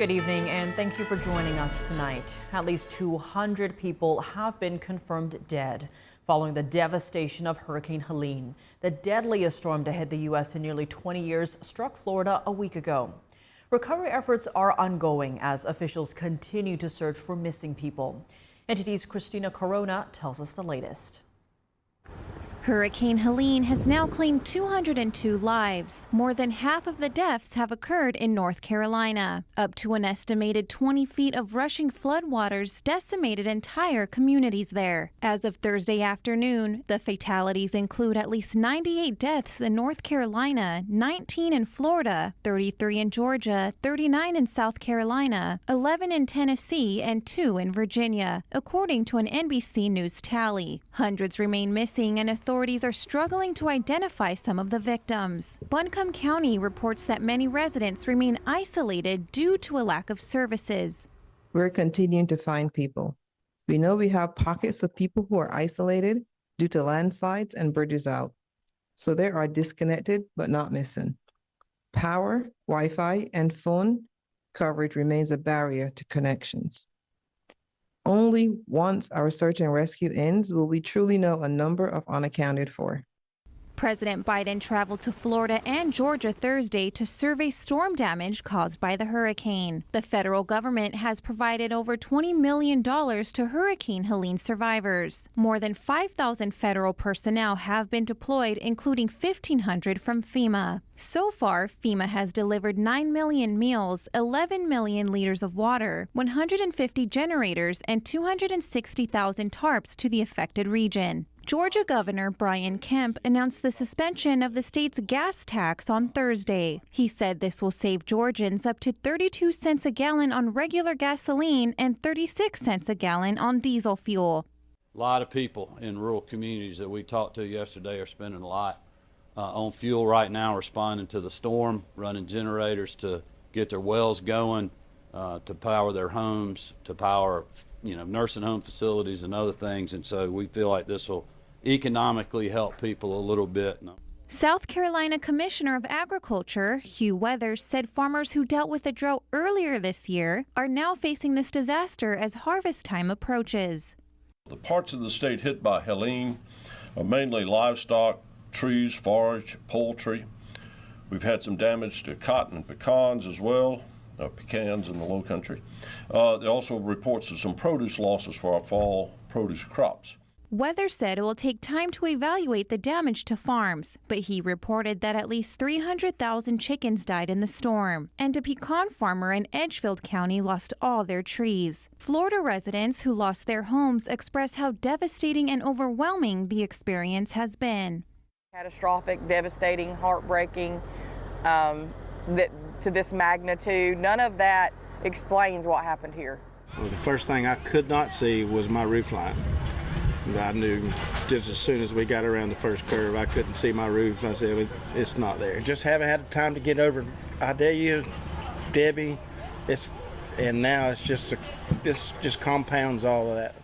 Good evening and thank you for joining us tonight. At least 200 people have been confirmed dead following the devastation of Hurricane Helene. The deadliest storm to hit the U.S. in nearly 20 years struck Florida a week ago. Recovery efforts are ongoing as officials continue to search for missing people. NTD's Christina Corona tells us the latest. Hurricane Helene has now claimed 202 lives. More than half of the deaths have occurred in North Carolina. Up to an estimated 20 feet of rushing floodwaters decimated entire communities there. As of Thursday afternoon, the fatalities include at least 98 deaths in North Carolina, 19 in Florida, 33 in Georgia, 39 in South Carolina, 11 in Tennessee, and 2 in Virginia, according to an NBC News tally. Hundreds remain missing and authorities are struggling to identify some of the victims. Buncombe County reports that many residents remain isolated due to a lack of services. We're continuing to find people. We know we have pockets of people who are isolated due to landslides and bridges out. So they are disconnected but not missing. Power, Wi-Fi, and phone coverage remains a barrier to connections. Only once our search and rescue ends will we truly know a number of unaccounted for. President Biden traveled to Florida and Georgia Thursday to survey storm damage caused by the hurricane. The federal government has provided over $20 million to Hurricane Helene survivors. More than 5,000 federal personnel have been deployed, including 1,500 from FEMA. So far, FEMA has delivered 9 million meals, 11 million liters of water, 150 generators, and 260,000 tarps to the affected region. Georgia Governor Brian Kemp announced the suspension of the state's gas tax on Thursday. He said this will save Georgians up to 32 cents a gallon on regular gasoline and 36 cents a gallon on diesel fuel. A lot of people in rural communities that we talked to yesterday are spending a lot on fuel right now, responding to the storm, running generators to get their wells going, to power their homes, to power nursing home facilities and other things. And so we feel like this will economically help people a little bit. South Carolina Commissioner of Agriculture Hugh Weathers said farmers who dealt with the drought earlier this year are now facing this disaster as harvest time approaches. The parts of the state hit by Helene are mainly livestock, trees, forage, poultry. We've had some damage to cotton and pecans as well. Pecans in the low country. There are also reports of some produce losses for our fall produce crops. Weathers said it will take time to evaluate the damage to farms, but he reported that at least 300,000 chickens died in the storm, and a pecan farmer in Edgefield County lost all their trees. Florida residents who lost their homes express how devastating and overwhelming the experience has been. Catastrophic, devastating, heartbreaking, to this magnitude. None of that explains what happened here. Well, the first thing I could not see was my roof line. I knew just as soon as we got around the first curve, I couldn't see my roof. I said, it's not there. Just haven't had time to get over. I dare you, Debbie, and now it's just compounds all of that.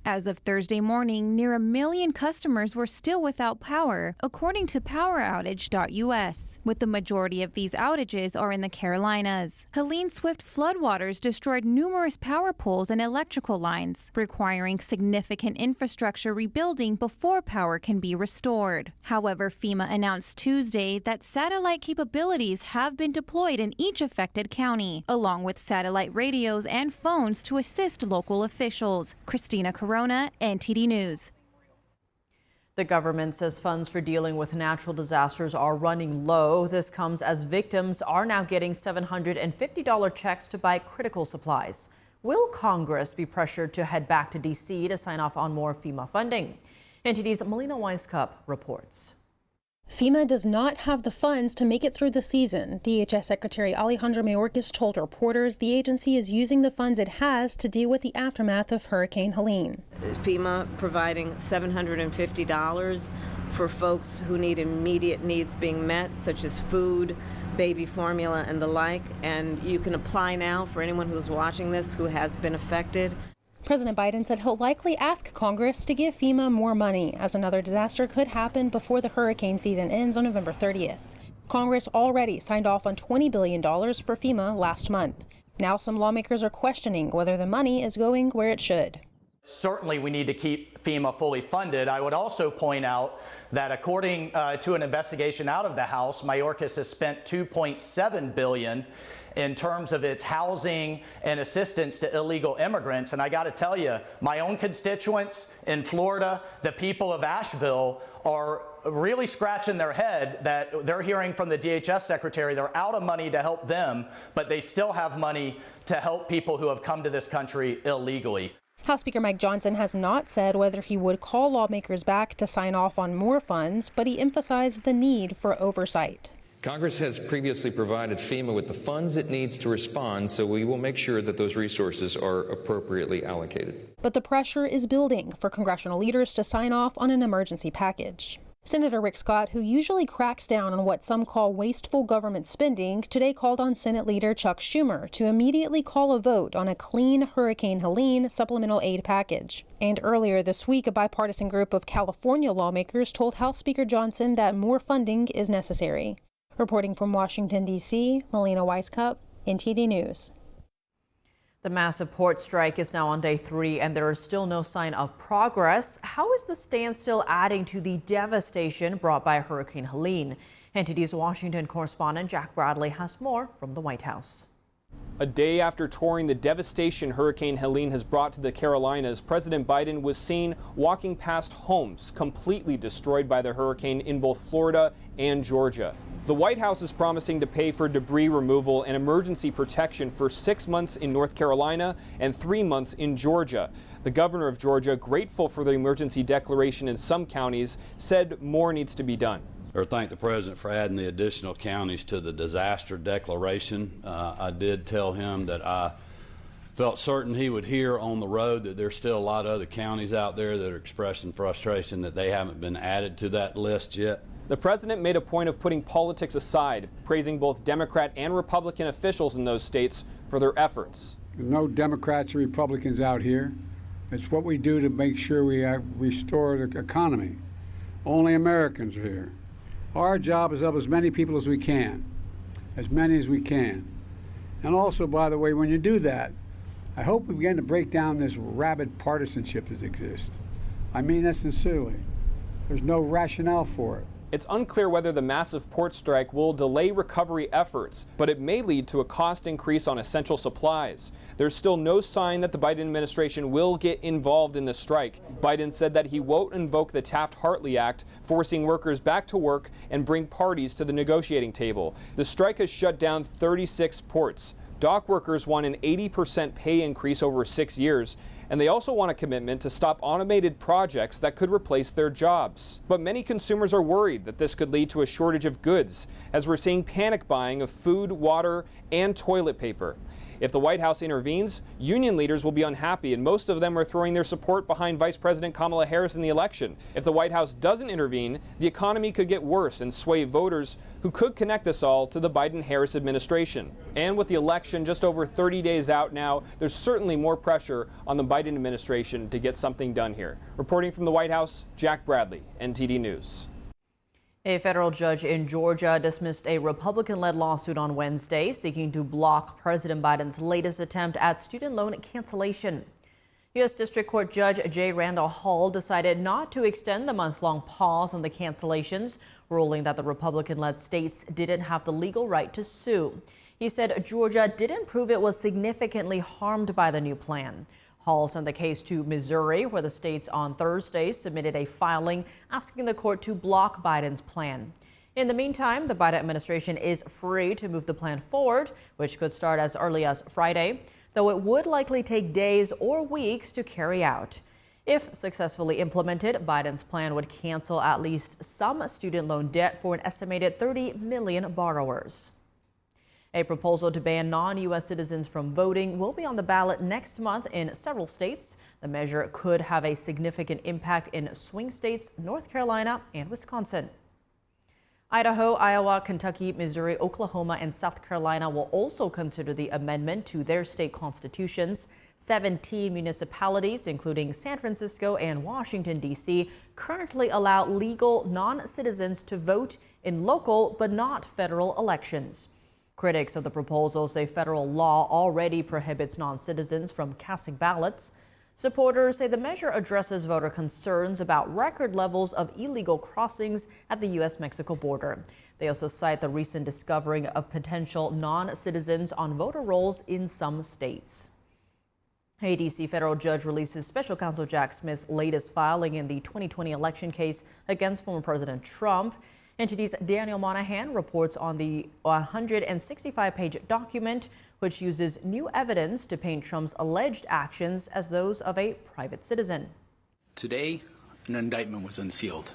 As of Thursday morning, near 1 million customers were still without power, according to poweroutage.us, with the majority of these outages are in the Carolinas. Helene's swift floodwaters destroyed numerous power poles and electrical lines, requiring significant infrastructure rebuilding before power can be restored. However, FEMA announced Tuesday that satellite capabilities have been deployed in each affected county, along with satellite radios and phones to assist local officials. Christina Corona, NTD News. The government says funds for dealing with natural disasters are running low. This comes as victims are now getting $750 checks to buy critical supplies. Will Congress be pressured to head back to D.C. to sign off on more FEMA funding? NTD's Melina Weiskup reports. FEMA does not have the funds to make it through the season. DHS Secretary Alejandro Mayorkas told reporters the agency is using the funds it has to deal with the aftermath of Hurricane Helene. FEMA providing $750 for folks who need immediate needs being met, such as food, baby formula, and the like. And you can apply now for anyone who's watching this who has been affected. President Biden said he'll likely ask Congress to give FEMA more money, as another disaster could happen before the hurricane season ends on November 30th. Congress already signed off on $20 billion for FEMA last month. Now some lawmakers are questioning whether the money is going where it should. Certainly we need to keep FEMA fully funded. I would also point out that according to an investigation out of the House, Mayorkas has spent $2.7 billion in terms of its housing and assistance to illegal immigrants. And I got to tell you, my own constituents in Florida, the people of Asheville, are really scratching their head that they're hearing from the DHS secretary they're out of money to help them, but they still have money to help people who have come to this country illegally. House Speaker Mike Johnson has not said whether he would call lawmakers back to sign off on more funds, but he emphasized the need for oversight. Congress has previously provided FEMA with the funds it needs to respond, so we will make sure that those resources are appropriately allocated. But the pressure is building for congressional leaders to sign off on an emergency package. Senator Rick Scott, who usually cracks down on what some call wasteful government spending, today called on Senate Leader Chuck Schumer to immediately call a vote on a clean Hurricane Helene supplemental aid package. And earlier this week, a bipartisan group of California lawmakers told House Speaker Johnson that more funding is necessary. Reporting from Washington, D.C., Melina Weiskup, NTD News. The massive port strike is now on day 3, and there is still no sign of progress. How is the standstill adding to the devastation brought by Hurricane Helene? NTD's Washington correspondent Jack Bradley has more from the White House. A day after touring the devastation Hurricane Helene has brought to the Carolinas, President Biden was seen walking past homes completely destroyed by the hurricane in both Florida and Georgia. The White House is promising to pay for debris removal and emergency protection for 6 months in North Carolina and 3 months in Georgia. The governor of Georgia, grateful for the emergency declaration in some counties, said more needs to be done. Or thank the president for adding the additional counties to the disaster declaration. I did tell him that I felt certain he would hear on the road that there's still a lot of other counties out there that are expressing frustration that they haven't been added to that list yet. The president made a point of putting politics aside, praising both Democrat and Republican officials in those states for their efforts. There's no Democrats or Republicans out here. It's what we do to make sure we restore the economy. Only Americans are here. Our job is to help as many people as we can, as many as we can. And also, by the way, when you do that, I hope we begin to break down this rabid partisanship that exists. I mean that sincerely. There's no rationale for it. It's unclear whether the massive port strike will delay recovery efforts, but it may lead to a cost increase on essential supplies. There's still no sign that the Biden administration will get involved in the strike. Biden said that he won't invoke the Taft-Hartley Act, forcing workers back to work and bring parties to the negotiating table. The strike has shut down 36 ports. Dock workers want an 80% pay increase over 6 years, and they also want a commitment to stop automated projects that could replace their jobs. But many consumers are worried that this could lead to a shortage of goods, as we're seeing panic buying of food, water, and toilet paper. If the White House intervenes, union leaders will be unhappy, and most of them are throwing their support behind Vice President Kamala Harris in the election. If the White House doesn't intervene, the economy could get worse and sway voters who could connect this all to the Biden-Harris administration. And with the election just over 30 days out now, there's certainly more pressure on the Biden administration to get something done here. Reporting from the White House, Jack Bradley, NTD News. A federal judge in Georgia dismissed a Republican-led lawsuit on Wednesday seeking to block President Biden's latest attempt at student loan cancellation. U.S. District Court Judge J. Randall Hall decided not to extend the month-long pause on the cancellations, ruling that the Republican-led states didn't have the legal right to sue. He said Georgia didn't prove it was significantly harmed by the new plan. Hall sent the case to Missouri, where the states on Thursday submitted a filing asking the court to block Biden's plan. In the meantime, the Biden administration is free to move the plan forward, which could start as early as Friday, though it would likely take days or weeks to carry out. If successfully implemented, Biden's plan would cancel at least some student loan debt for an estimated 30 million borrowers. A proposal to ban non-U.S. citizens from voting will be on the ballot next month in several states. The measure could have a significant impact in swing states, North Carolina and Wisconsin. Idaho, Iowa, Kentucky, Missouri, Oklahoma, and South Carolina will also consider the amendment to their state constitutions. 17 municipalities, including San Francisco and Washington, D.C., currently allow legal non-citizens to vote in local but not federal elections. Critics of the proposal say federal law already prohibits non-citizens from casting ballots. Supporters say the measure addresses voter concerns about record levels of illegal crossings at the U.S.-Mexico border. They also cite the recent discovering of potential non-citizens on voter rolls in some states. A D.C. federal judge releases special counsel Jack Smith's latest filing in the 2020 election case against former President Trump. NTD's Daniel Monahan reports on the 165-page document, which uses new evidence to paint Trump's alleged actions as those of a private citizen. Today, an indictment was unsealed.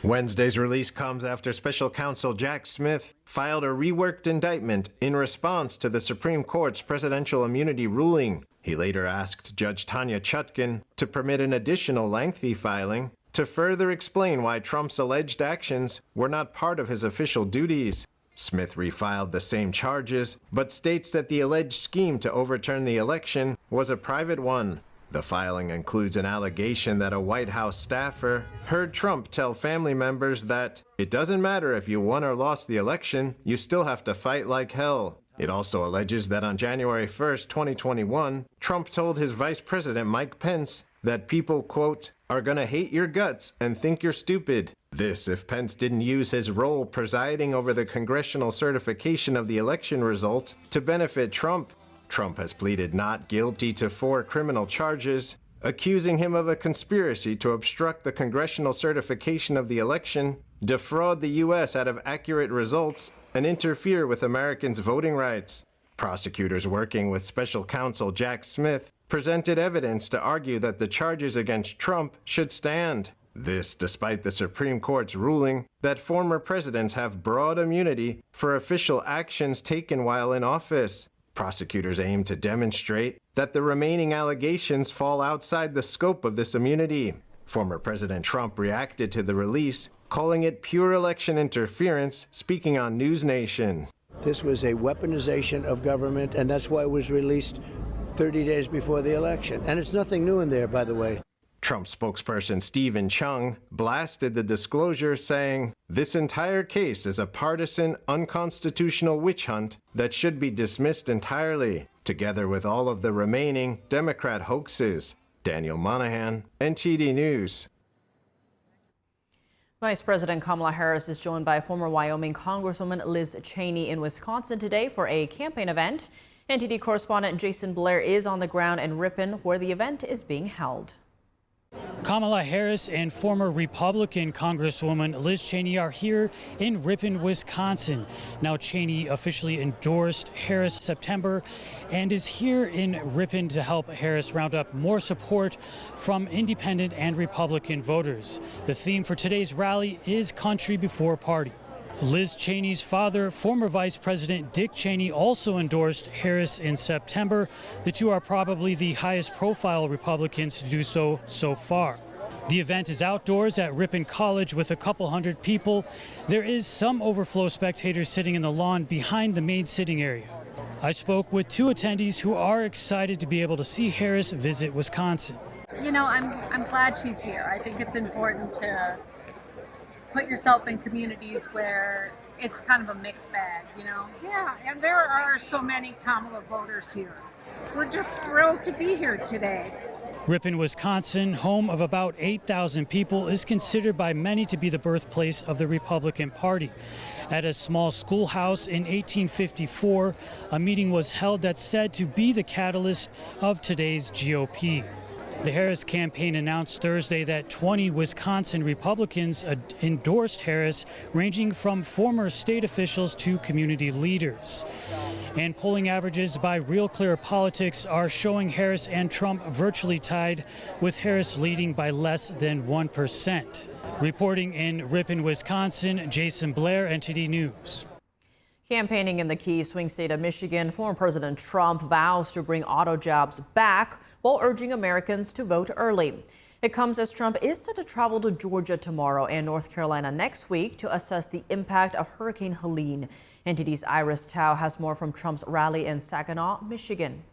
Wednesday's release comes after special counsel Jack Smith filed a reworked indictment in response to the Supreme Court's presidential immunity ruling. He later asked Judge Tanya Chutkan to permit an additional lengthy filing to further explain why Trump's alleged actions were not part of his official duties. Smith refiled the same charges, but states that the alleged scheme to overturn the election was a private one. The filing includes an allegation that a White House staffer heard Trump tell family members that it doesn't matter if you won or lost the election, you still have to fight like hell. It also alleges that on January 1st, 2021, Trump told his Vice President Mike Pence that people, quote, are gonna hate your guts and think you're stupid. This if Pence didn't use his role presiding over the congressional certification of the election result to benefit Trump. Trump has pleaded not guilty to 4 criminal charges, accusing him of a conspiracy to obstruct the congressional certification of the election, defraud the U.S. out of accurate results, and interfere with Americans' voting rights. Prosecutors working with special counsel Jack Smith presented evidence to argue that the charges against Trump should stand. This despite the Supreme Court's ruling that former presidents have broad immunity for official actions taken while in office. Prosecutors aim to demonstrate that the remaining allegations fall outside the scope of this immunity. Former President Trump reacted to the release, calling it pure election interference, speaking on News Nation. This was a weaponization of government, and that's why it was released 30 days before the election. And it's nothing new in there, by the way. Trump spokesperson Stephen Chung blasted the disclosure, saying, "This entire case is a partisan, unconstitutional witch hunt that should be dismissed entirely, together with all of the remaining Democrat hoaxes." Daniel Monahan, NTD News. Vice President Kamala Harris is joined by former Wyoming Congresswoman Liz Cheney in Wisconsin today for a campaign event. NTD correspondent Jason Blair is on the ground in Ripon, where the event is being held. Kamala Harris and former Republican Congresswoman Liz Cheney are here in Ripon, Wisconsin. Now, Cheney officially endorsed Harris September and is here in Ripon to help Harris round up more support from independent and Republican voters. The theme for today's rally is Country Before Party. Liz Cheney's father, former Vice President Dick Cheney, also endorsed Harris in September. The two are probably the highest profile Republicans to do so far. The event is outdoors at Ripon College with a couple hundred people. There is some overflow spectators sitting in the lawn behind the main sitting area. I spoke with 2 attendees who are excited to be able to see Harris visit Wisconsin. You know, I'm glad she's here. I think it's important to put yourself in communities where it's kind of a mixed bag, you know? Yeah, and there are so many Kamala voters here. We're just thrilled to be here today. Ripon, Wisconsin, home of about 8,000 people, is considered by many to be the birthplace of the Republican Party. At a small schoolhouse in 1854, a meeting was held that's said to be the catalyst of today's GOP. The Harris campaign announced Thursday that 20 Wisconsin Republicans endorsed Harris, ranging from former state officials to community leaders. And polling averages by Real Clear Politics are showing Harris and Trump virtually tied, with Harris leading by less than 1%. Reporting in Ripon, Wisconsin, Jason Blair, NTD News. Campaigning in the key swing state of Michigan, former President Trump vows to bring auto jobs back while urging Americans to vote early. It comes as Trump is set to travel to Georgia tomorrow and North Carolina next week to assess the impact of Hurricane Helene. NTD's Iris Tao has more from Trump's rally in Saginaw, Michigan.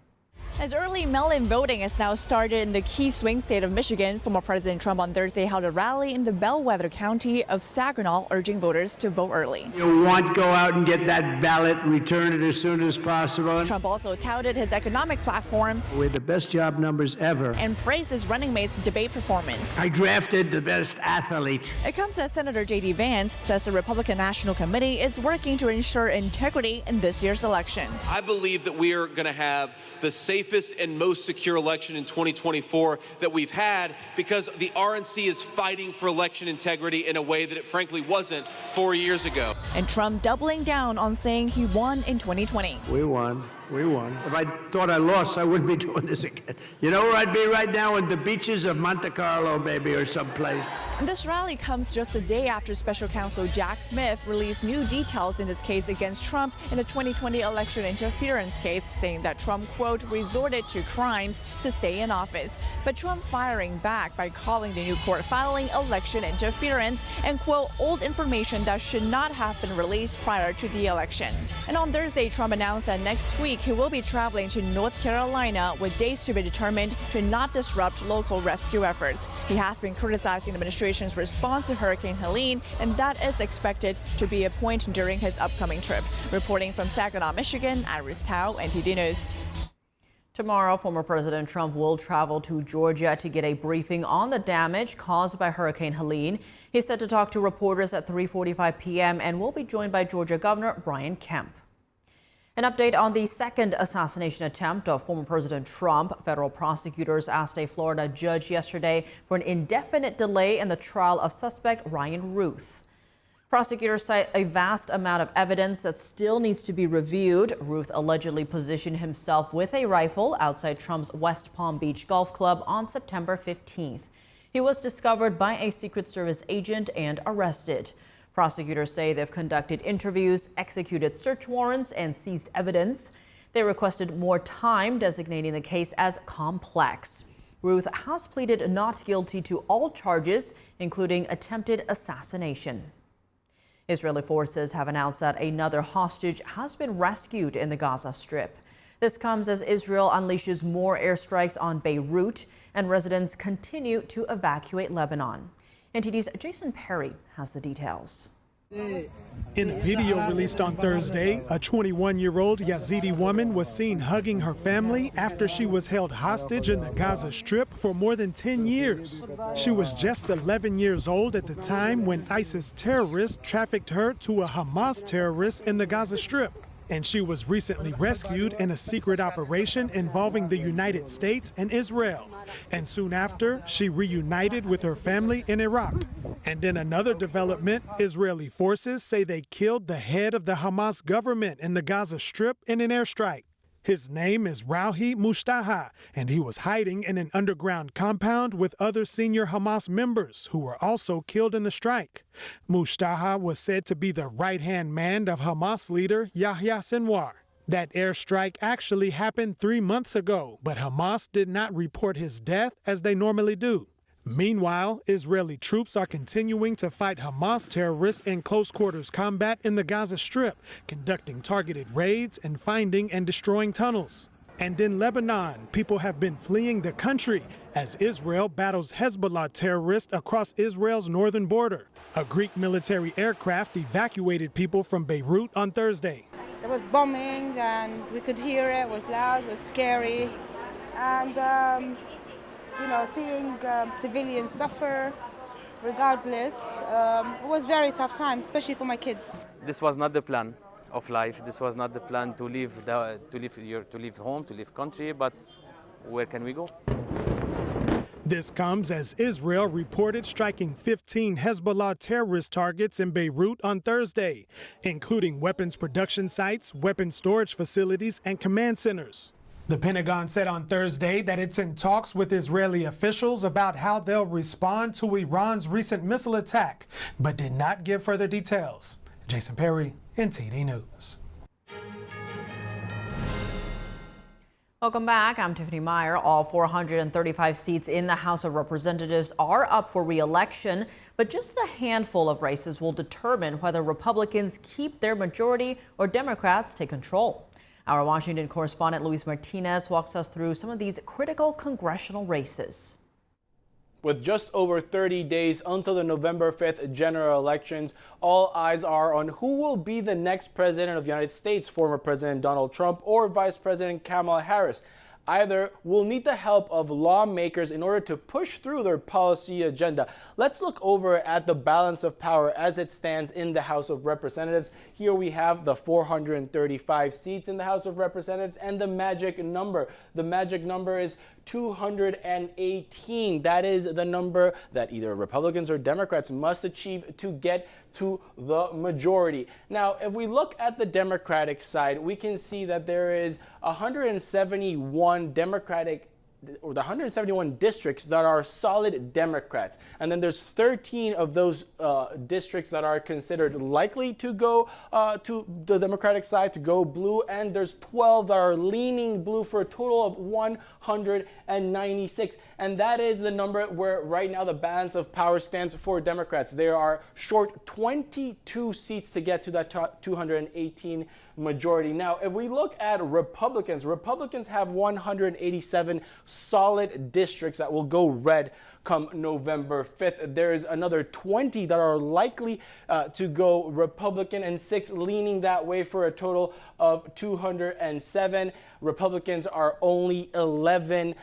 As early mail-in voting has now started in the key swing state of Michigan, former President Trump on Thursday held a rally in the bellwether county of Saginaw, urging voters to vote early. You want to go out and get that ballot, return it as soon as possible. Trump also touted his economic platform With the best job numbers ever. and praised his running mate's debate performance. I drafted the best athlete. It comes as Senator J.D. Vance says the Republican National Committee is working to ensure integrity in this year's election. I believe that we are going to have the safest and most secure election in 2024 that we've had, because the RNC is fighting for election integrity in a way that it frankly wasn't 4 years ago. And Trump doubling down on saying he won in 2020. We won. We won. If I thought I lost, I wouldn't be doing this again. You know where I'd be right now? On the beaches of Monte Carlo, maybe, or someplace. This rally comes just a day after Special Counsel Jack Smith released new details in his case against Trump in the 2020 election interference case, saying that Trump, quote, resorted to crimes to stay in office. But Trump firing back by calling the new court filing election interference and, quote, old information that should not have been released prior to the election. And on Thursday, Trump announced that next week he will be traveling to North Carolina with dates to be determined to not disrupt local rescue efforts. He has been criticizing the administration's response to Hurricane Helene, and that is expected to be a point during his upcoming trip. Reporting from Saginaw, Michigan, Iris Tao, NTD News. Tomorrow, former President Trump will travel to Georgia to get a briefing on the damage caused by Hurricane Helene. He's set to talk to reporters at 3:45 p.m. and will be joined by Georgia Governor Brian Kemp. An update on the second assassination attempt of former President Trump. Federal prosecutors asked a Florida judge yesterday for an indefinite delay in the trial of suspect Ryan Ruth. Prosecutors cite a vast amount of evidence that still needs to be reviewed. Ruth allegedly positioned himself with a rifle outside Trump's West Palm Beach Golf Club on September 15th. He was discovered by a Secret Service agent and arrested. Prosecutors say they've conducted interviews, executed search warrants, and seized evidence. They requested more time, designating the case as complex. Ruth has pleaded not guilty to all charges, including attempted assassination. Israeli forces have announced that another hostage has been rescued in the Gaza Strip. This comes as Israel unleashes more airstrikes on Beirut, and residents continue to evacuate Lebanon. NTD's Jason Perry has the details. In a video released on Thursday, a 21-year-old Yazidi woman was seen hugging her family after she was held hostage in the Gaza Strip for more than 10 years. She was just 11 years old at the time when ISIS terrorists trafficked her to a Hamas terrorist in the Gaza Strip. And she was recently rescued in a secret operation involving the United States and Israel. And soon after, she reunited with her family in Iraq. And in another development, Israeli forces say they killed the head of the Hamas government in the Gaza Strip in an airstrike. His name is Rouhi Mustafa, and he was hiding in an underground compound with other senior Hamas members who were also killed in the strike. Mustafa was said to be the right-hand man of Hamas leader Yahya Sinwar. That airstrike actually happened 3 months ago, but Hamas did not report his death as they normally do. Meanwhile, Israeli troops are continuing to fight Hamas terrorists in close quarters combat in the Gaza Strip, conducting targeted raids and finding and destroying tunnels. And in Lebanon, people have been fleeing the country as Israel battles Hezbollah terrorists across Israel's northern border. A Greek military aircraft evacuated people from Beirut on Thursday. There was bombing and we could hear it. It was loud, it was scary. And seeing civilians suffer regardless, it was very tough time, especially for my kids. This was not the plan of life. This was not the plan to leave home, to leave country, but where can we go? This comes as Israel reported striking 15 Hezbollah terrorist targets in Beirut on Thursday, including weapons production sites, weapons storage facilities, and command centers. The Pentagon said on Thursday that it's in talks with Israeli officials about how they'll respond to Iran's recent missile attack, but did not give further details. Jason Perry, NTD News. Welcome back. I'm Tiffany Meyer. All 435 seats in the House of Representatives are up for re-election, but just a handful of races will determine whether Republicans keep their majority or Democrats take control. Our Washington correspondent Luis Martinez walks us through some of these critical congressional races. With just over 30 days until the November 5th general elections, all eyes are on who will be the next president of the United States, former President Donald Trump or Vice President Kamala Harris. Either will need the help of lawmakers in order to push through their policy agenda. Let's look over at the balance of power as it stands in the House of Representatives. Here we have the 435 seats in the House of Representatives and the magic number. The magic number is 218. That is the number that either Republicans or Democrats must achieve to get to the majority. Now, if we look at the Democratic side, we can see that there is 171 the 171 districts that are solid Democrats. And then there's 13 of those districts that are considered likely to go to the Democratic side, to go blue. And there's 12 that are leaning blue for a total of 196. And that is the number where right now the balance of power stands for Democrats. They are short 22 seats to get to that 218 majority. Now, if we look at Republicans have 187 solid districts that will go red come November 5th. There is another 20 that are likely to go Republican and 6 leaning that way for a total of 207. Republicans are only 11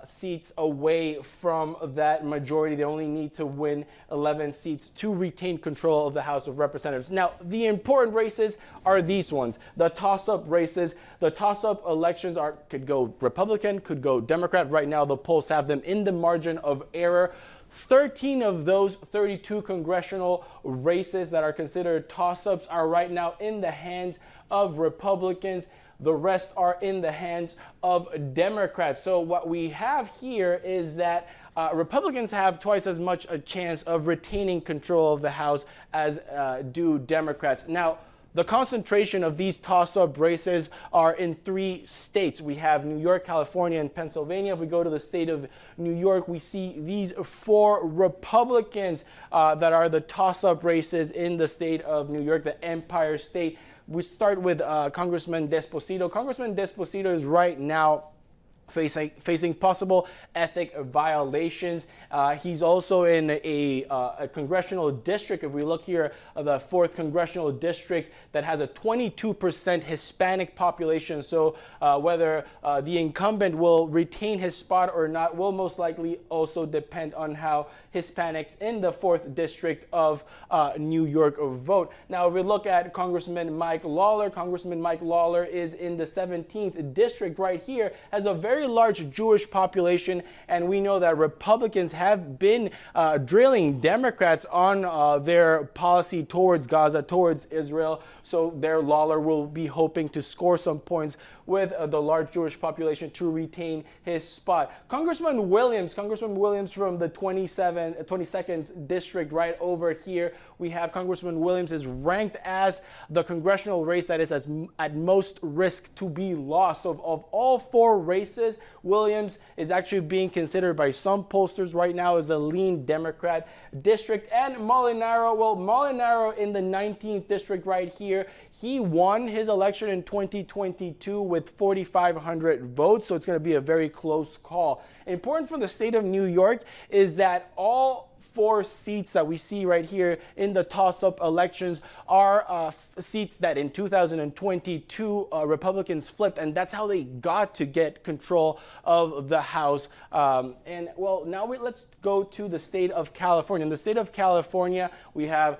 seats away from that majority. They only need to win 11 seats to retain control of the House of Representatives. Now, the important races are these ones, the toss-up races. The toss-up elections could go Republican, could go Democrat. Right now, the polls have them in the margin of error. 13 of those 32 congressional races that are considered toss-ups are right now in the hands of Republicans. The rest are in the hands of Democrats. So what we have here is that Republicans have twice as much a chance of retaining control of the House as do Democrats. Now, the concentration of these toss-up races are in 3 states. We have New York, California, and Pennsylvania. If we go to the state of New York, we see these 4 Republicans that are the toss-up races in the state of New York, the Empire State. We start with Congressman Desposito. Congressman Desposito is right now facing possible ethic violations. He's also in a congressional district. If we look here, the 4th congressional district that has a 22% Hispanic population. So whether the incumbent will retain his spot or not will most likely also depend on how Hispanics in the 4th district of New York vote. Now, if we look at Congressman Mike Lawler, Congressman Mike Lawler is in the 17th district right here, has a very large Jewish population, and we know that Republicans have been drilling Democrats on their policy towards Gaza, towards Israel. So there Lawler will be hoping to score some points with the large Jewish population to retain his spot. Congressman Williams from the 22nd district right over here. We have Congressman Williams is ranked as the congressional race that is at most risk to be lost. So of all 4 races, Williams is actually being considered by some pollsters right now as a lean Democrat district. And Molinaro in the 19th district right here, he won his election in 2022 with 4,500 votes, so it's going to be a very close call. Important for the state of New York is that all 4 seats that we see right here in the toss-up elections are seats that in 2022 Republicans flipped, and that's how they got to get control of the House. Let's go to the state of California. In the state of California, we have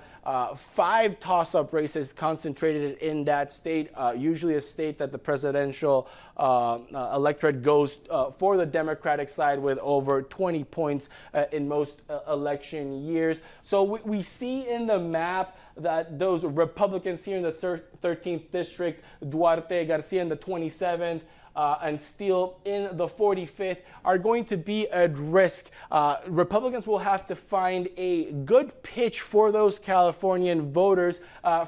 5 toss-up races concentrated in that state, usually a state that the presidential electorate goes for the Democratic side with over 20 points in most election years. So we see in the map that those Republicans here in the 13th district, Duarte Garcia in the 27th, and steel in the 45th are going to be at risk. Republicans will have to find a good pitch for those Californian voters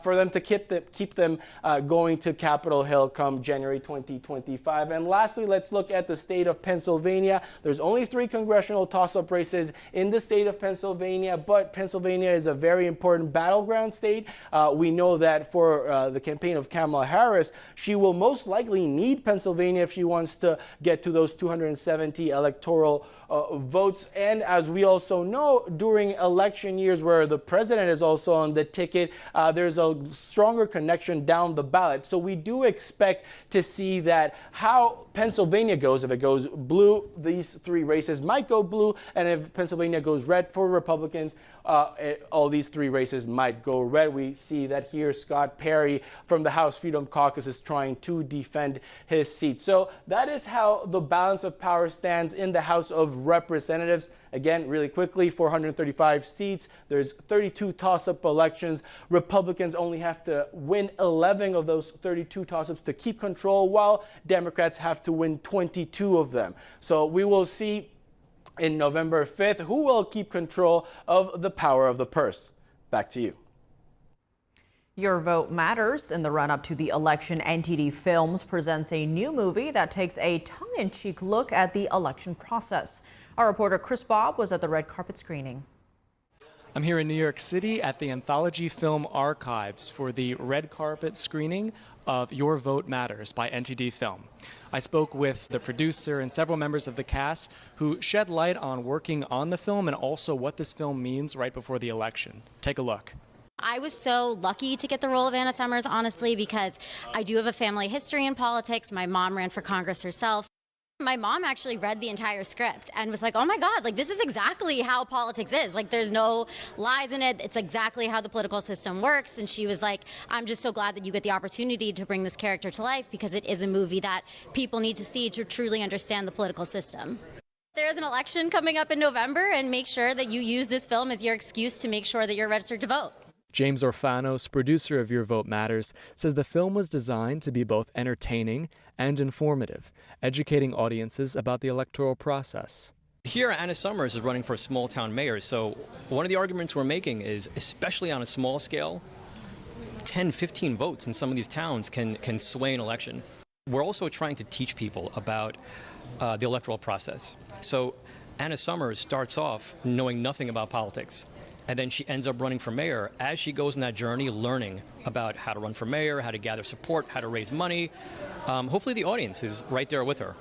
for them to keep them going to Capitol Hill come January 2025. And lastly, let's look at the state of Pennsylvania. There's only 3 congressional toss-up races in the state of Pennsylvania, but Pennsylvania is a very important battleground state. We know that for the campaign of Kamala Harris, she will most likely need Pennsylvania if she wants to get to those 270 electoral votes. And as we also know, during election years where the president is also on the ticket, there's a stronger connection down the ballot. So we do expect to see that how Pennsylvania goes. If it goes blue, these 3 races might go blue. And if Pennsylvania goes red for Republicans, all these 3 races might go red. We see that here Scott Perry from the House Freedom Caucus is trying to defend his seat. So that is how the balance of power stands in the House of Representatives. Again, really quickly, 435 seats. There's 32 toss-up elections. Republicans only have to win 11 of those 32 toss-ups to keep control, while Democrats have to win 22 of them. So we will see in November 5th who will keep control of the power of the purse. Back to you. Your vote matters. In the run-up to the election, NTD Films presents a new movie that takes a tongue-in-cheek look at the election process. Our reporter Chris Bob was at the red carpet screening. I'm here in New York City at the Anthology Film Archives for the red carpet screening of Your Vote Matters by NTD Film. I spoke with the producer and several members of the cast who shed light on working on the film and also what this film means right before the election. Take a look. I was so lucky to get the role of Anna Summers, honestly, because I do have a family history in politics. My mom ran for Congress herself. My mom actually read the entire script and was like, oh my God, like this is exactly how politics is. Like there's no lies in it. It's exactly how the political system works. And she was like, I'm just so glad that you get the opportunity to bring this character to life because it is a movie that people need to see to truly understand the political system. There is an election coming up in November, and make sure that you use this film as your excuse to make sure that you're registered to vote. James Orfanos, producer of Your Vote Matters, says the film was designed to be both entertaining and informative, educating audiences about the electoral process. Here, Anna Summers is running for a small-town mayor, so one of the arguments we're making is, especially on a small scale, 10, 15 votes in some of these towns can sway an election. We're also trying to teach people about the electoral process. So Anna Summers starts off knowing nothing about politics. And then she ends up running for mayor. As she goes on that journey, learning about how to run for mayor, how to gather support, how to raise money, hopefully the audience is right there with her.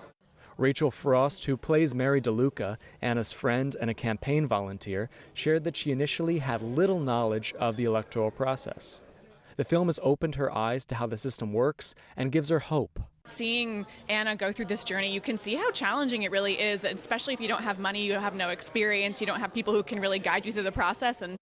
Rachel Frost, who plays Mary DeLuca, Anna's friend and a campaign volunteer, shared that she initially had little knowledge of the electoral process. The film has opened her eyes to how the system works and gives her hope. Seeing Anna go through this journey, you can see how challenging it really is, especially if you don't have money, you have no experience, you don't have people who can really guide you through the process. And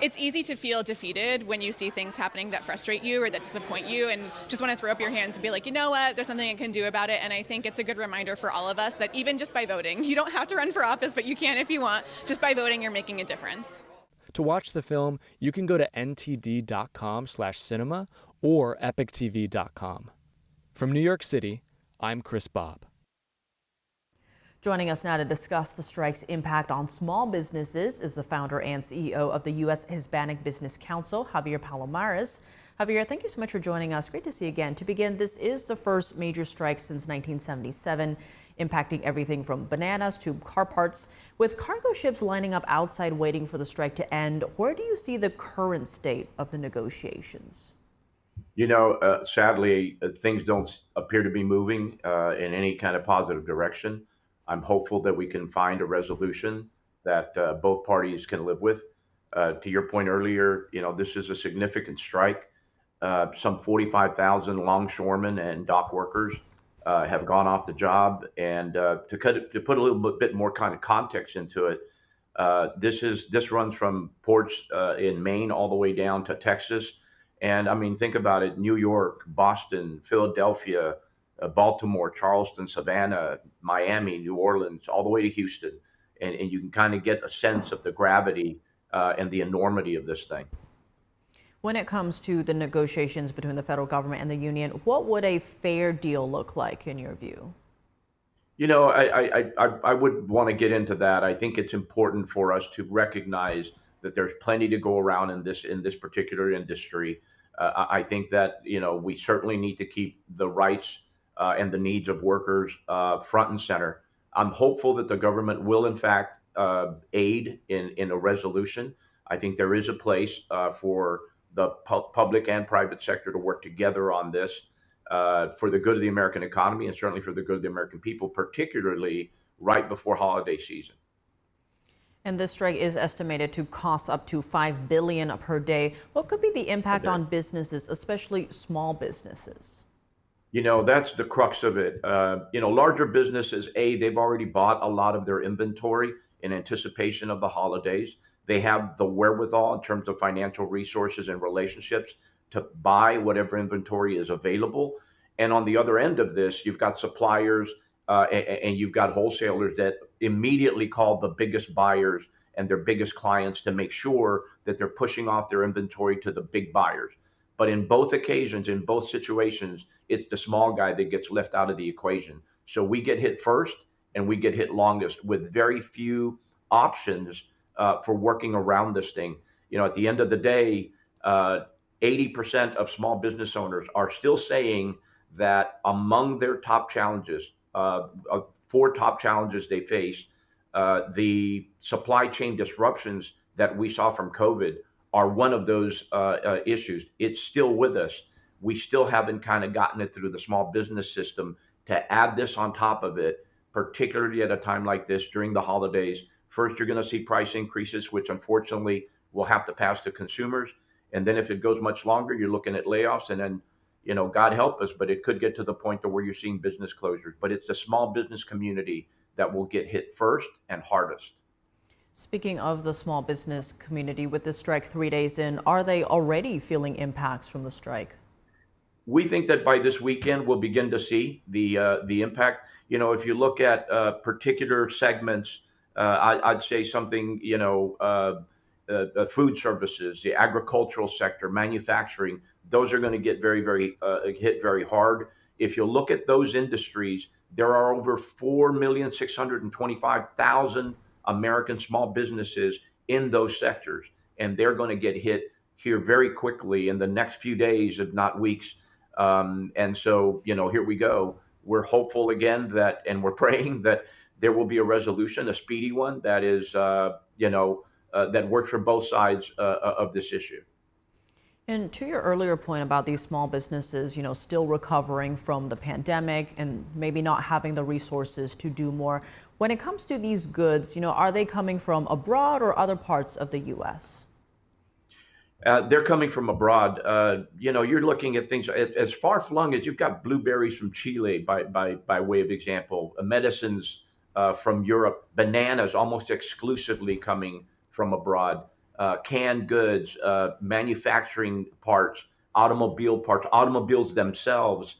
it's easy to feel defeated when you see things happening that frustrate you or that disappoint you and just want to throw up your hands and be like, you know what, there's something I can do about it. And I think it's a good reminder for all of us that even just by voting, you don't have to run for office, but you can if you want. Just by voting, you're making a difference. To watch the film, you can go to ntd.com/cinema or epictv.com. From New York City, I'm Chris Bob. Joining us now to discuss the strike's impact on small businesses is the founder and CEO of the U.S. Hispanic Business Council, Javier Palomares. Javier, thank you so much for joining us. Great to see you again. To begin, this is the first major strike since 1977, impacting everything from bananas to car parts. With cargo ships lining up outside waiting for the strike to end, where do you see the current state of the negotiations? You know, sadly, things don't appear to be moving in any kind of positive direction. I'm hopeful that we can find a resolution that both parties can live with. To your point earlier, you know, this is a significant strike. Some 45,000 longshoremen and dock workers have gone off the job. And to put a little bit more kind of context into it, this runs from ports in Maine all the way down to Texas. And I mean, think about it: New York, Boston, Philadelphia, Baltimore, Charleston, Savannah, Miami, New Orleans, all the way to Houston. And you can kind of get a sense of the gravity and the enormity of this thing. When it comes to the negotiations between the federal government and the union, what would a fair deal look like in your view? You know, I would want to get into that. I think it's important for us to recognize that there's plenty to go around in this particular industry. I think that, you know, we certainly need to keep the rights and the needs of workers front and center. I'm hopeful that the government will, in fact, aid in a resolution. I think there is a place for the public and private sector to work together on this for the good of the American economy and certainly for the good of the American people, particularly right before holiday season. And this strike is estimated to cost up to $5 billion per day. What could be the impact on businesses, especially small businesses? You know, that's the crux of it. You know, larger businesses, they've already bought a lot of their inventory in anticipation of the holidays. They have the wherewithal in terms of financial resources and relationships to buy whatever inventory is available. And on the other end of this, you've got suppliers and you've got wholesalers that immediately call the biggest buyers and their biggest clients to make sure that they're pushing off their inventory to the big buyers. But in both occasions, in both situations, it's the small guy that gets left out of the equation. So we get hit first and we get hit longest with very few options for working around this thing. You know, at the end of the day, 80% of small business owners are still saying that among their top challenges, 4 top challenges they face, the supply chain disruptions that we saw from COVID are one of those issues. It's still with us. We still haven't kind of gotten it through the small business system to add this on top of it, particularly at a time like this during the holidays. First, you're going to see price increases, which unfortunately will have to pass to consumers. And then if it goes much longer, you're looking at layoffs. And then, you know, God help us, but it could get to the point to where you're seeing business closures. But it's the small business community that will get hit first and hardest. Speaking of the small business community, with this strike 3 days in, are they already feeling impacts from the strike? We think that by this weekend, we'll begin to see the impact. You know, if you look at particular segments, I'd say something, you know, food services, the agricultural sector, manufacturing, those are going to get hit very hard. If you look at those industries, there are over 4,625,000 American small businesses in those sectors, and they're going to get hit here very quickly in the next few days, if not weeks. And so, you know, here we go. We're hopeful again that, and we're praying that there will be a resolution, a speedy one that is, you know, that works for both sides of this issue. And to your earlier point about these small businesses, you know, still recovering from the pandemic and maybe not having the resources to do more. When it comes to these goods, you know, are they coming from abroad or other parts of the U.S.? They're coming from abroad. You know, you're looking at things as far flung as you've got blueberries from Chile, by way of example, medicines from Europe, bananas almost exclusively coming from abroad, canned goods, manufacturing parts, automobiles themselves,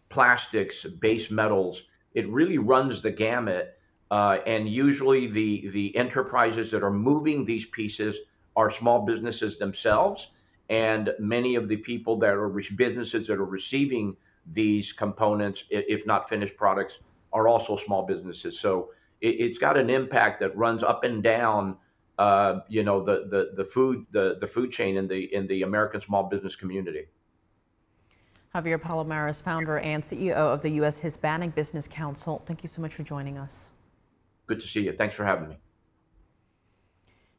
plastics, base metals. It really runs the gamut. And usually the enterprises that are moving these pieces are small businesses themselves. And many of the people that are businesses that are receiving these components, if not finished products, are also small businesses. So it's got an impact that runs up and down, you know, the food chain in the American small business community. Javier Palomares, founder and CEO of the U.S. Hispanic Business Council. Thank you so much for joining us. Good to see you. Thanks for having me.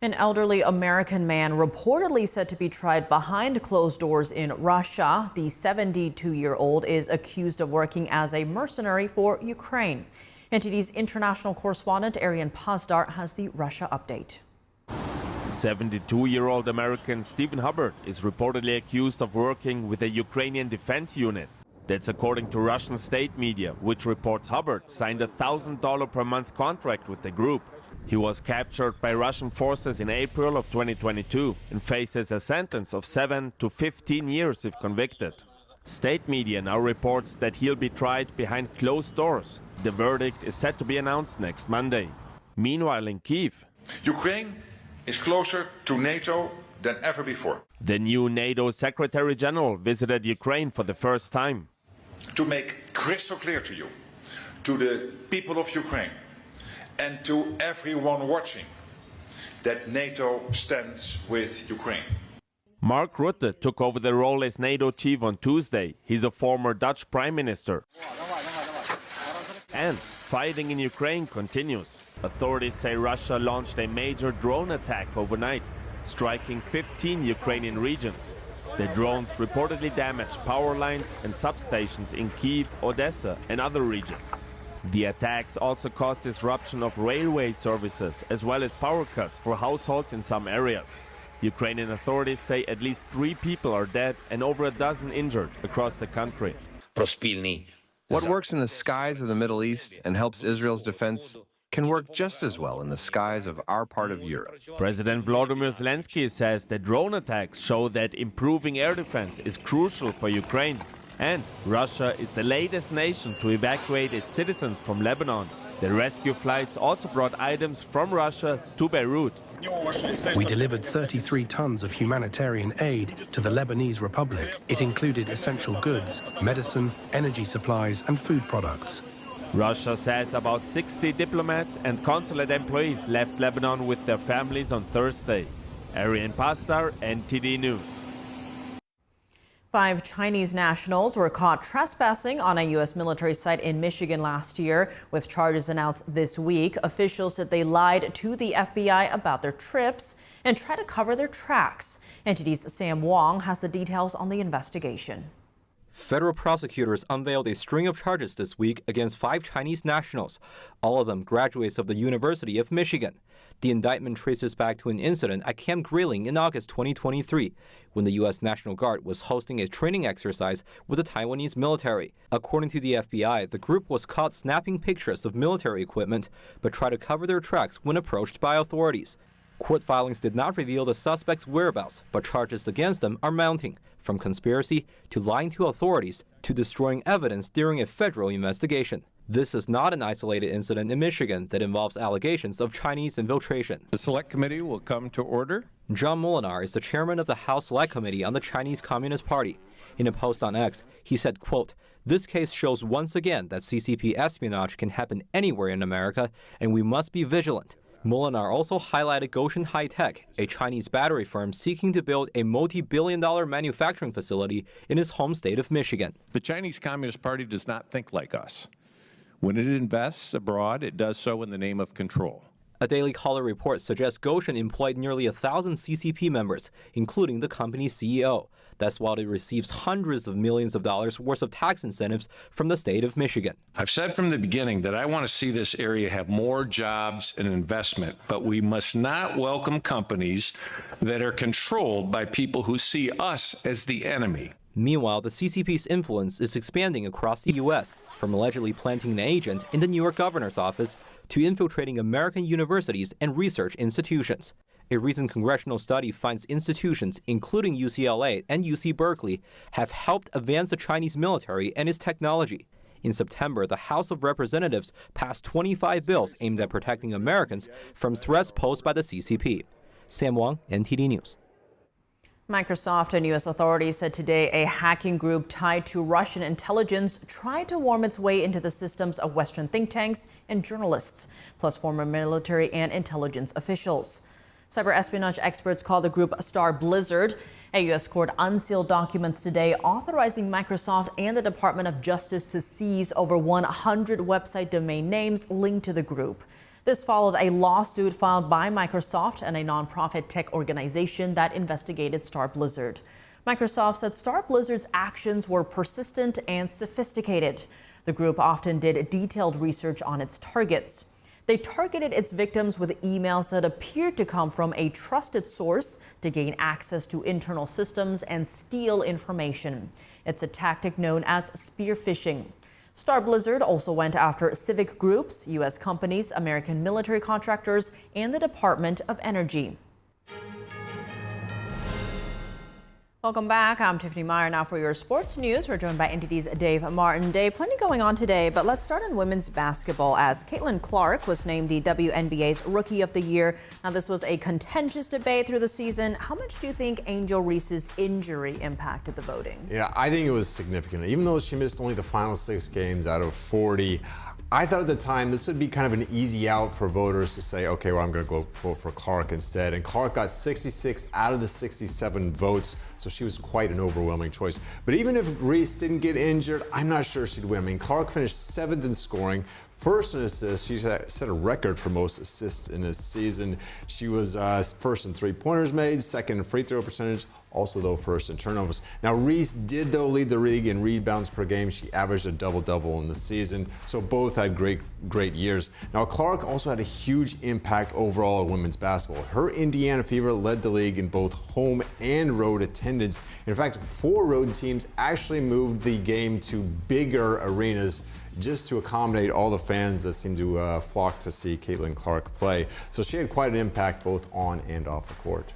An elderly American man reportedly said to be tried behind closed doors in Russia. The 72-year-old is accused of working as a mercenary for Ukraine. NTD's international correspondent Arian Pazdar has the Russia update. 72-year-old American Stephen Hubbard is reportedly accused of working with a Ukrainian defense unit. That's according to Russian state media, which reports Hubbard signed a $1,000 per month contract with the group. He was captured by Russian forces in April of 2022 and faces a sentence of 7 to 15 years if convicted. State media now reports that he'll be tried behind closed doors. The verdict is set to be announced next Monday. Meanwhile, in Kyiv, Ukraine is closer to NATO than ever before. The new NATO Secretary General visited Ukraine for the first time. To make crystal clear to you, to the people of Ukraine, and to everyone watching, that NATO stands with Ukraine. Mark Rutte took over the role as NATO chief on Tuesday. He's a former Dutch prime minister. And fighting in Ukraine continues. Authorities say Russia launched a major drone attack overnight, striking 15 Ukrainian regions. The drones reportedly damaged power lines and substations in Kyiv, Odessa, and other regions. The attacks also caused disruption of railway services as well as power cuts for households in some areas. Ukrainian authorities say at least 3 people are dead and over a dozen injured across the country. What works in the skies of the Middle East and helps Israel's defense can work just as well in the skies of our part of Europe. President Volodymyr Zelensky says the drone attacks show that improving air defense is crucial for Ukraine. And Russia is the latest nation to evacuate its citizens from Lebanon. The rescue flights also brought items from Russia to Beirut. We delivered 33 tons of humanitarian aid to the Lebanese Republic. It included essential goods, medicine, energy supplies, and food products. Russia says about 60 diplomats and consulate employees left Lebanon with their families on Thursday. Arian Pastar, NTD News. 5 Chinese nationals were caught trespassing on a U.S. military site in Michigan last year, with charges announced this week. Officials said they lied to the FBI about their trips and tried to cover their tracks. NTD's Sam Wong has the details on the investigation. Federal prosecutors unveiled a string of charges this week against 5 Chinese nationals, all of them graduates of the University of Michigan. The indictment traces back to an incident at Camp Grayling in August 2023, when the U.S. National Guard was hosting a training exercise with the Taiwanese military. According to the FBI, the group was caught snapping pictures of military equipment, but tried to cover their tracks when approached by authorities. Court filings did not reveal the suspects' whereabouts, but charges against them are mounting, from conspiracy to lying to authorities to destroying evidence during a federal investigation. This is not an isolated incident in Michigan that involves allegations of Chinese infiltration. The Select Committee will come to order. John Molinar is the chairman of the House Select Committee on the Chinese Communist Party. In a post on X, he said, quote, "This case shows once again that CCP espionage can happen anywhere in America, and we must be vigilant." Molinar also highlighted Goshen High-Tech, a Chinese battery firm seeking to build a multi-billion-dollar manufacturing facility in his home state of Michigan. The Chinese Communist Party does not think like us. When it invests abroad, it does so in the name of control. A Daily Caller report suggests Goshen employed nearly 1,000 CCP members, including the company's CEO. That's while it receives hundreds of millions of dollars worth of tax incentives from the state of Michigan. I've said from the beginning that I want to see this area have more jobs and investment, but we must not welcome companies that are controlled by people who see us as the enemy. Meanwhile, the CCP's influence is expanding across the U.S., from allegedly planting an agent in the New York governor's office to infiltrating American universities and research institutions. A recent congressional study finds institutions, including UCLA and UC Berkeley, have helped advance the Chinese military and its technology. In September, the House of Representatives passed 25 bills aimed at protecting Americans from threats posed by the CCP. Sam Wong, NTD News. Microsoft and U.S. authorities said today a hacking group tied to Russian intelligence tried to worm its way into the systems of Western think tanks and journalists, plus former military and intelligence officials. Cyber espionage experts call the group Star Blizzard. A U.S. court unsealed documents today authorizing Microsoft and the Department of Justice to seize over 100 website domain names linked to the group. This followed a lawsuit filed by Microsoft and a nonprofit tech organization that investigated Star Blizzard. Microsoft said Star Blizzard's actions were persistent and sophisticated. The group often did detailed research on its targets. They targeted its victims with emails that appeared to come from a trusted source to gain access to internal systems and steal information. It's a tactic known as spear phishing. Star Blizzard also went after civic groups, U.S. companies, American military contractors, and the Department of Energy. Welcome back. I'm Tiffany Meyer. Now for your sports news, we're joined by NTD's Dave Martin. Dave, plenty going on today, but let's start in women's basketball as Caitlin Clark was named the WNBA's Rookie of the Year. Now, this was a contentious debate through the season. How much do you think Angel Reese's injury impacted the voting? Yeah, I think it was significant. Even though she missed only the final 6 games out of 40, I thought at the time this would be kind of an easy out for voters to say, okay, well, I'm going to go vote for Clark instead. And Clark got 66 out of the 67 votes, so she was quite an overwhelming choice. But even if Reese didn't get injured, I'm not sure she'd win. I mean, Clark finished 7th in scoring, 1st in assists. She set a record for most assists in a season. She was 1st in three-pointers made, 2nd in free throw percentage, also though 1st in turnovers. Now Reese did though lead the league in rebounds per game. She averaged a double-double in the season, so both had great years. Now Clark also had a huge impact overall in women's basketball. Her Indiana Fever led the league in both home and road attendance. In fact, 4 road teams actually moved the game to bigger arenas just to accommodate all the fans that seem to flock to see Caitlin Clark play. So she had quite an impact both on and off the court.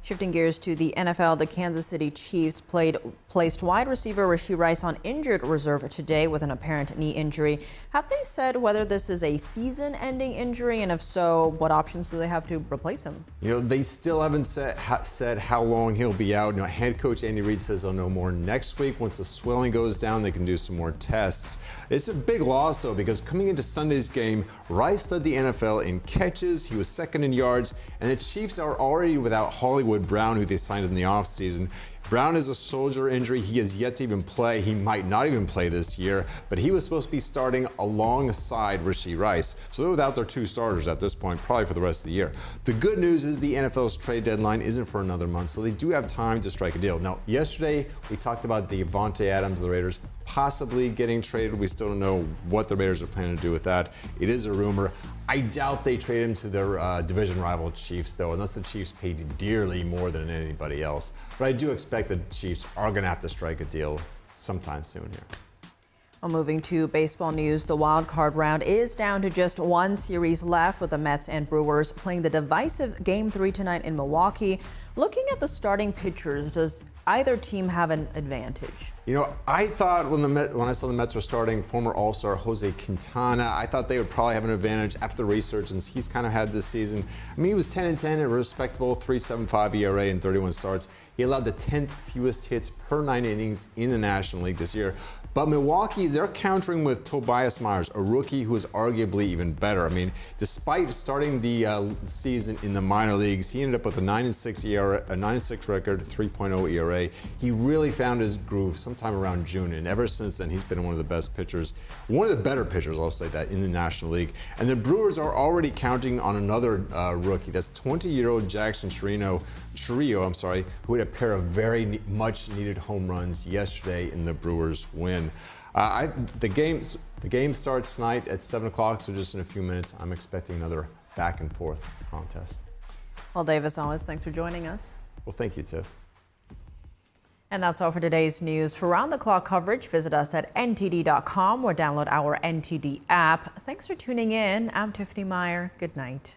Shifting gears to the NFL, the Kansas City Chiefs placed wide receiver Rashee Rice on injured reserve today with an apparent knee injury. Have they said whether this is a season-ending injury, and if so, what options do they have to replace him? You know, they still haven't said how long he'll be out. You know, head coach Andy Reid says they'll know more next week. Once the swelling goes down, they can do some more tests. It's a big loss, though, because coming into Sunday's game, Rice led the NFL in catches. He was 2nd in yards, and the Chiefs are already without Hollywood Brown, who they signed in the offseason. Brown has a shoulder injury. He has yet to even play. He might not even play this year, but he was supposed to be starting alongside Rashee Rice. So they're without their 2 starters at this point, probably for the rest of the year. The good news is the NFL's trade deadline isn't for another month, so they do have time to strike a deal. Now, yesterday we talked about Devontae Adams of the Raiders possibly getting traded. We still don't know what the Raiders are planning to do with that. It is a rumor. I doubt they trade him to their division rival Chiefs, though, unless the Chiefs paid dearly more than anybody else. But I do expect the Chiefs are going to have to strike a deal sometime soon here. Well, moving to baseball news, the wild card round is down to just 1 series left, with the Mets and Brewers playing the divisive Game 3 tonight in Milwaukee. Looking at the starting pitchers, does either team have an advantage? You know, I thought when I saw the Mets were starting former All-Star Jose Quintana, I thought they would probably have an advantage after the resurgence he's kind of had this season. I mean, he was 10-10, a respectable 3.75 ERA in 31 starts. He allowed the 10th fewest hits per 9 innings in the National League this year. But Milwaukee, they're countering with Tobias Myers, a rookie who is arguably even better. I mean, despite starting the season in the minor leagues, he ended up with a 9-6 ERA, a 9-6 record, 3.0 ERA. He really found his groove sometime around June, and ever since then, he's been one of the best pitchers, one of the better pitchers, I'll say that, in the National League. And the Brewers are already counting on another rookie. That's 20-year-old Jackson Chourio, who had a pair of very much-needed home runs yesterday in the Brewers' win. The game starts tonight at 7 o'clock, so just in a few minutes, I'm expecting another back-and-forth contest. Well, Dave, as always, thanks for joining us. Well, thank you, Tiff. And that's all for today's news. For round-the-clock coverage, visit us at ntd.com or download our NTD app. Thanks for tuning in. I'm Tiffany Meyer. Good night.